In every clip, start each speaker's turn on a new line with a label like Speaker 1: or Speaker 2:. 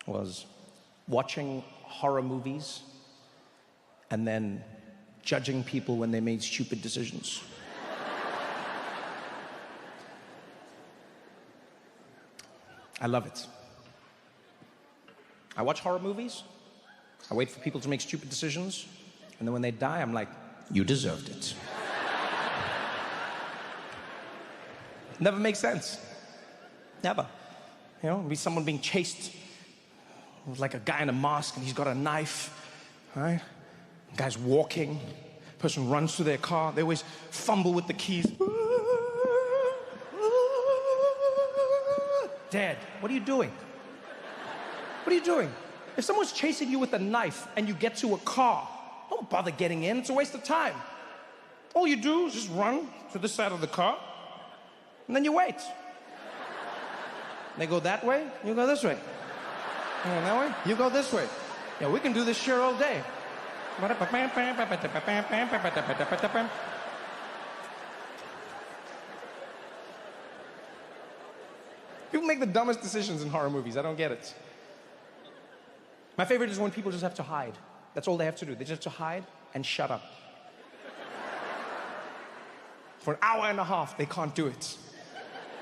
Speaker 1: was watching horror movies and then judging people when they made stupid decisions. I love it. I watch horror movies, I wait for people to make stupid decisions, and then when they die, I'm like, you deserved it. Never makes sense. Never. You know, be someone being chased with like a guy in a mask and he's got a knife, right? The guy's walking, person runs to their car, they always fumble with the keys. Dad, what are you doing? What are you doing? If someone's chasing you with a knife and you get to a car, don't bother getting in, it's a waste of time. All you do is just run to this side of the car, and then you wait. They go that way, you go this way. They go that way, you go this way. Yeah, we can do this here all day. People make the dumbest decisions in horror movies. I don't get it. My favorite is when people just have to hide. That's all they have to do. They just have to hide and shut up. For an hour and a half, they can't do it.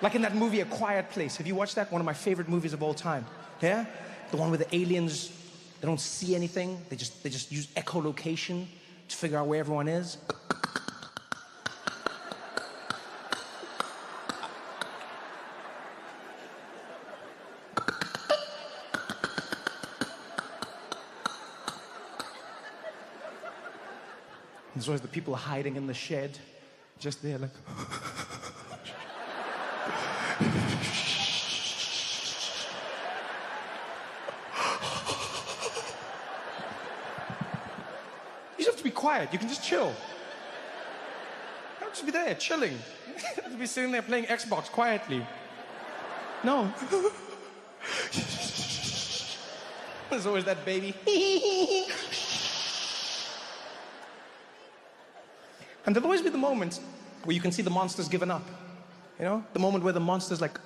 Speaker 1: Like in that movie, A Quiet Place. Have you watched that? One of my favorite movies of all time. Yeah? The one where the aliens, they don't see anything. They just use echolocation to figure out where everyone is. There's always the people hiding in the shed, just there like... You just have to be quiet, you can just chill. You don't just be there, chilling. You have to be sitting there playing Xbox quietly. No. There's always that baby. And there'll always be the moment where you can see the monster's given up. You know? The moment where the monster's like...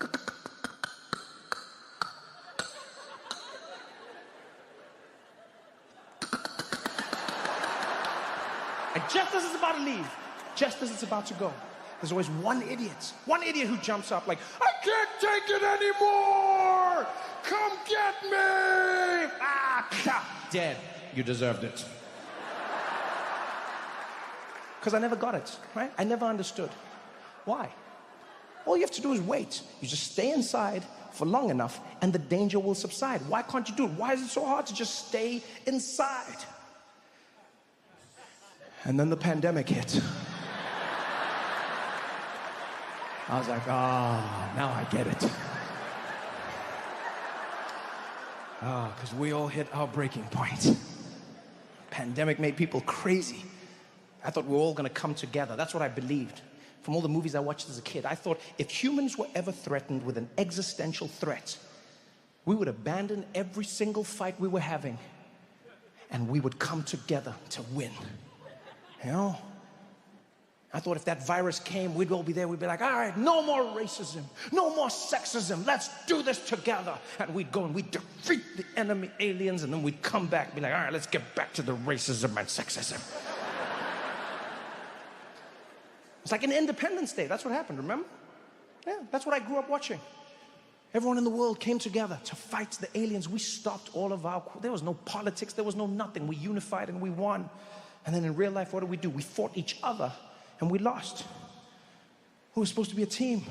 Speaker 1: And just as it's about to leave, just as it's about to go, there's always one idiot who jumps up like, I can't take it anymore! Come get me! Ah, dead. You deserved it. Because I never got it, right? I never understood. Why? All you have to do is wait. You just stay inside for long enough and the danger will subside. Why can't you do it? Why is it so hard to just stay inside? And then the pandemic hit. I was like, now I get it. Because we all hit our breaking point. Pandemic made people crazy. I thought we were all going to come together. That's what I believed. From all the movies I watched as a kid, I thought if humans were ever threatened with an existential threat, we would abandon every single fight we were having and we would come together to win. You know? I thought if that virus came, we'd all be there. We'd be like, all right, no more racism, no more sexism. Let's do this together. And we'd go and we'd defeat the enemy aliens and then we'd come back and be like, all right, let's get back to the racism and sexism. It's like in Independence Day. That's what happened, remember? Yeah, that's what I grew up watching. Everyone in the world came together to fight the aliens. We stopped all of our... There was no politics. There was no nothing. We unified and we won. And then in real life, what did? We fought each other and we lost. Who was supposed to be a team?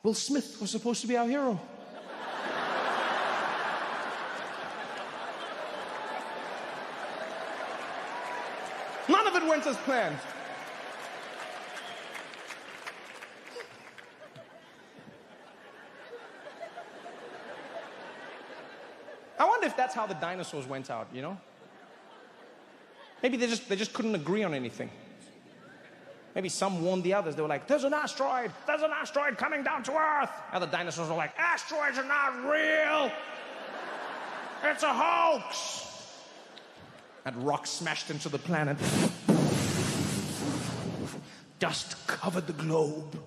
Speaker 1: Will Smith was supposed to be our hero. None of it went as planned. I wonder if that's how the dinosaurs went out, you know? Maybe they just couldn't agree on anything. Maybe some warned the others. They were like, there's an asteroid coming down to Earth. Other dinosaurs were like, asteroids are not real. It's a hoax. That rock smashed into the planet. Dust covered the globe.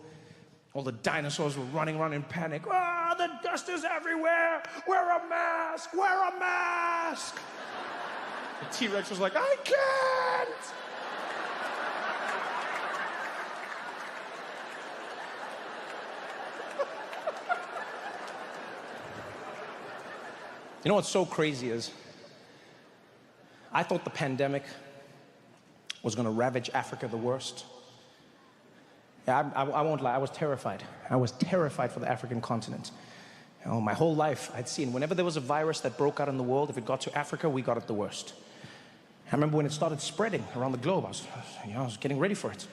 Speaker 1: All the dinosaurs were running around in panic. Oh, the dust is everywhere. We're a mess. mask, wear a mask. The T-Rex was like, I can't. You know what's so crazy is, I thought the pandemic was going to ravage Africa the worst. Yeah, I won't lie, I was terrified. I was terrified for the African continent. You know, my whole life I'd seen, whenever there was a virus that broke out in the world, if it got to Africa, we got it the worst. I remember when it started spreading around the globe, I was getting ready for it.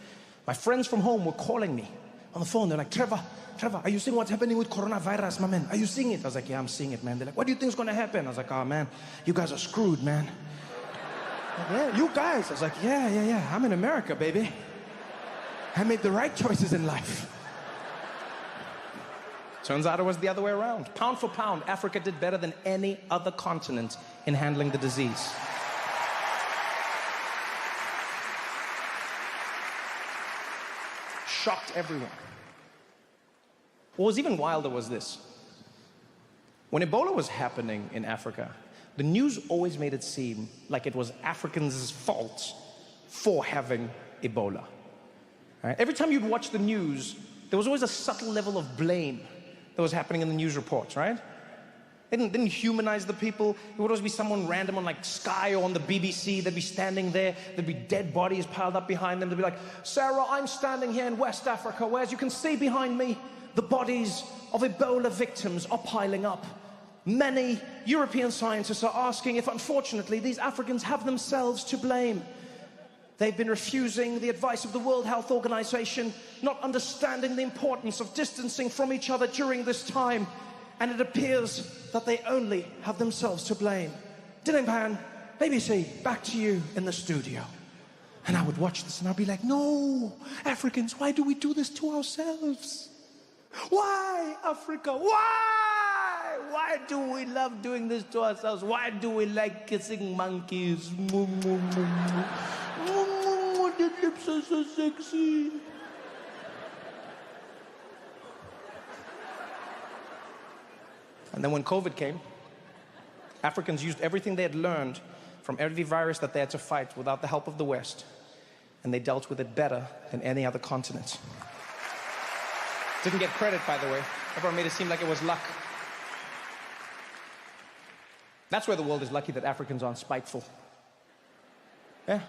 Speaker 1: My friends from home were calling me on the phone. They're like, Trevor, are you seeing what's happening with coronavirus, my man? Are you seeing it? I was like, yeah, I'm seeing it, man. They're like, what do you think is going to happen? I was like, oh, man, you guys are screwed, man. Like, yeah, you guys. I was like, yeah, I'm in America, baby. I made the right choices in life. Turns out it was the other way around. Pound for pound, Africa did better than any other continent in handling the disease. Shocked everyone. What was even wilder was this. When Ebola was happening in Africa, the news always made it seem like it was Africans' fault for having Ebola. Right? Every time you'd watch the news, there was always a subtle level of blame that was happening in the news reports, right? They didn't humanize the people. It would always be someone random on like Sky or on the BBC. They'd be standing there. There'd be dead bodies piled up behind them. They'd be like, Sarah, I'm standing here in West Africa, where as you can see behind me, the bodies of Ebola victims are piling up. Many European scientists are asking if, unfortunately, these Africans have themselves to blame. They've been refusing the advice of the World Health Organization, not understanding the importance of distancing from each other during this time, and it appears that they only have themselves to blame. Diningpan, BBC, back to you in the studio. And I would watch this and I'd be like, no, Africans, why do we do this to ourselves? Why, Africa? Why? Why do we love doing this to ourselves? Why do we like kissing monkeys? Their lips are so sexy. And then when COVID came, Africans used everything they had learned from every virus that they had to fight without the help of the West, and they dealt with it better than any other continent. Didn't get credit, by the way. Everyone made it seem like it was luck. That's where the world is lucky that Africans aren't spiteful. Yeah.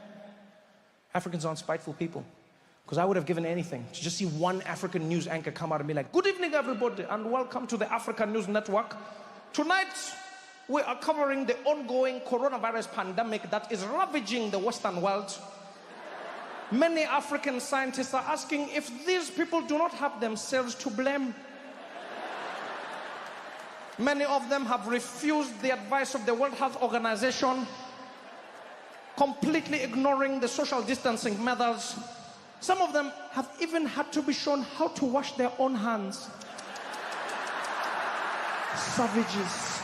Speaker 1: Africans aren't spiteful people. Because I would have given anything to just see one African news anchor come out and be like, good evening, everybody, and welcome to the African News Network. Tonight, we are covering the ongoing coronavirus pandemic that is ravaging the Western world. Many African scientists are asking if these people do not have themselves to blame. Many of them have refused the advice of the World Health Organization, completely ignoring the social distancing methods. Some of them have even had to be shown how to wash their own hands. Savages.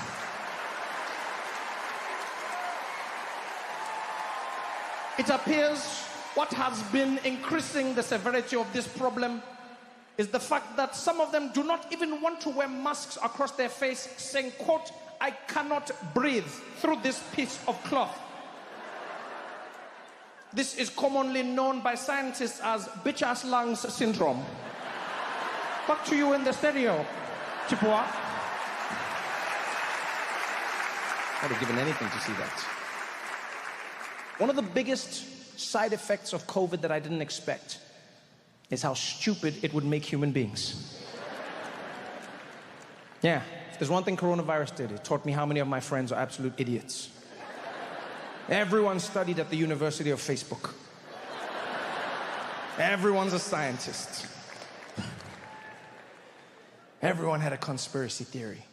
Speaker 1: It appears what has been increasing the severity of this problem is the fact that some of them do not even want to wear masks across their face, saying, quote, I cannot breathe through this piece of cloth. This is commonly known by scientists as bitch-ass lungs syndrome. Back to you in the stereo, Chipua. I'd have given anything to see that. One of the biggest side effects of COVID that I didn't expect is how stupid it would make human beings. Yeah, if there's one thing coronavirus did, it taught me how many of my friends are absolute idiots. Everyone studied at the University of Facebook. Everyone's a scientist. Everyone had a conspiracy theory.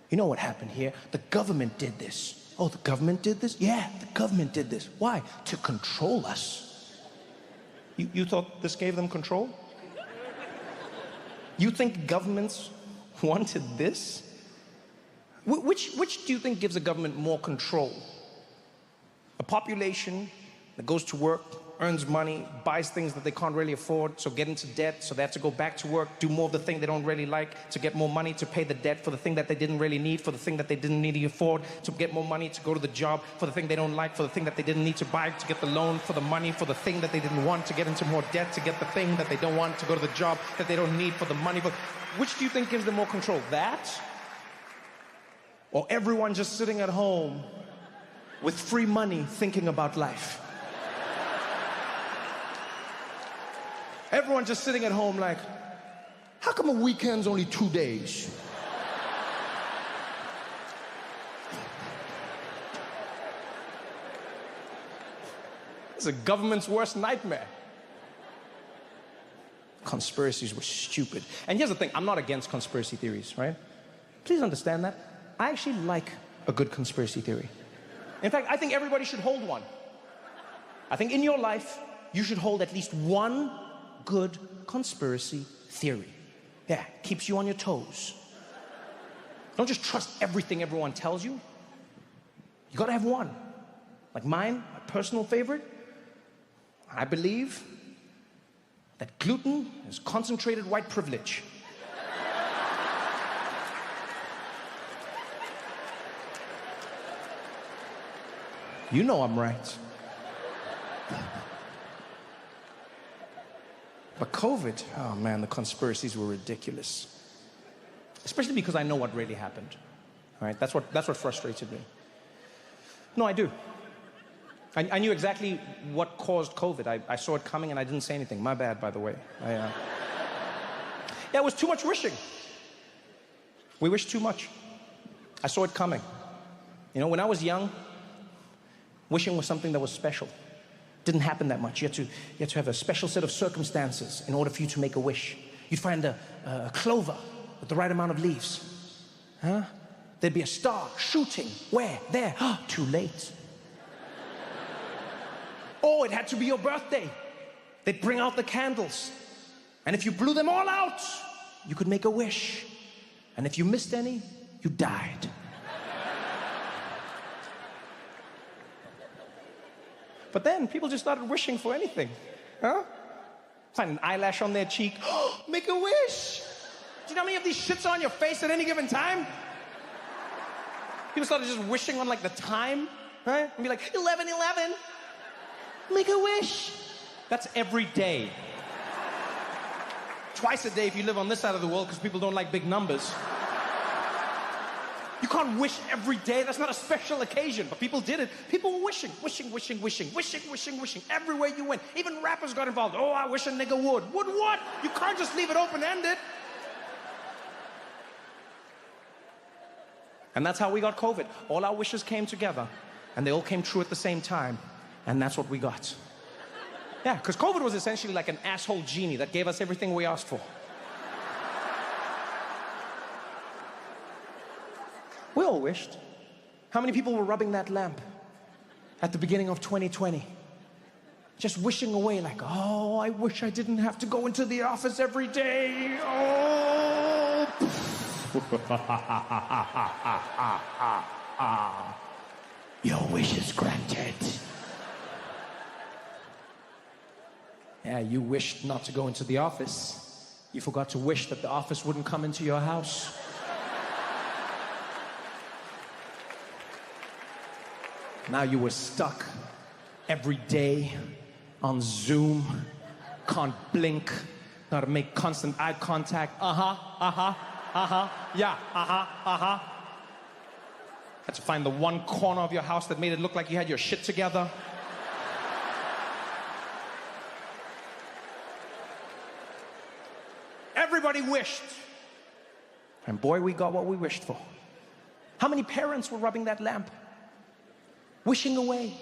Speaker 1: You know what happened here? The government did this. Oh, the government did this? Yeah, the government did this. Why? To control us. You thought this gave them control? You think governments wanted this? Which do you think gives a government more control? A population that goes to work, earns money, buys things that they can't really afford, so get into debt, so they have to go back to work, do more of the thing they don't really like, to get more money to pay the debt for the thing that they didn't really need, for the thing that they didn't need to afford, to get more money to go to the job, for the thing they don't like, for the thing that they didn't need to buy, to get the loan, for the money, for the thing that they didn't want, to get into more debt, to get the thing that they don't want, to go to the job that they don't need, for the money. Which do you think gives them more control? That? Or everyone just sitting at home with free money thinking about life? Everyone just sitting at home like, how come a weekend's only 2 days? It's the government's worst nightmare. Conspiracies were stupid. And here's the thing, I'm not against conspiracy theories, right? Please understand that. I actually like a good conspiracy theory. In fact, I think everybody should hold one. I think in your life, you should hold at least one good conspiracy theory. Yeah, keeps you on your toes. Don't just trust everything everyone tells you. You gotta have one. Like mine, my personal favorite, I believe that gluten is concentrated white privilege. You know I'm right. But COVID, oh man, the conspiracies were ridiculous. Especially because I know what really happened. All right, that's what frustrated me. No, I do. I knew exactly what caused COVID. I saw it coming and I didn't say anything. My bad, by the way. Yeah, it was too much wishing. We wished too much. I saw it coming. You know, when I was young, wishing was something that was special. Didn't happen that much. You had to have a special set of circumstances in order for you to make a wish. You'd find a clover with the right amount of leaves. Huh? There'd be a star shooting. Where? There. Too late. Oh, it had to be your birthday. They'd bring out the candles. And if you blew them all out, you could make a wish. And if you missed any, you died. But then people just started wishing for anything. Huh? Find an eyelash on their cheek. Make a wish. Do you know how many of these shits are on your face at any given time? People started just wishing on like the time, right? And be like, 11:11. Make a wish. That's every day. Twice a day if you live on this side of the world because people don't like big numbers. You can't wish every day. That's not a special occasion. But people did it. People were wishing. Everywhere you went. Even rappers got involved. Oh, I wish a nigga would. Would what? You can't just leave it open-ended. And that's how we got COVID. All our wishes came together. And they all came true at the same time. And that's what we got. Yeah, because COVID was essentially like an asshole genie that gave us everything we asked for. We all wished. How many people were rubbing that lamp at the beginning of 2020? Just wishing away like, oh, I wish I didn't have to go into the office every day. Oh. Your wish is granted. Yeah, you wished not to go into the office. You forgot to wish that the office wouldn't come into your house. Now you were stuck every day on Zoom, can't blink, gotta make constant eye contact. Yeah, Had to find the one corner of your house that made it look like you had your shit together. Everybody wished. And boy, we got what we wished for. How many parents were rubbing that lamp? Wishing away.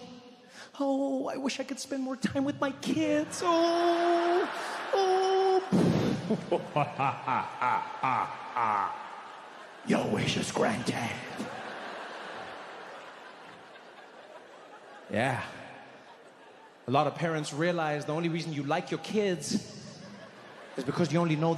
Speaker 1: Oh, I wish I could spend more time with my kids. Oh. Your wish is granted. Yeah. A lot of parents realize the only reason you like your kids is because you only know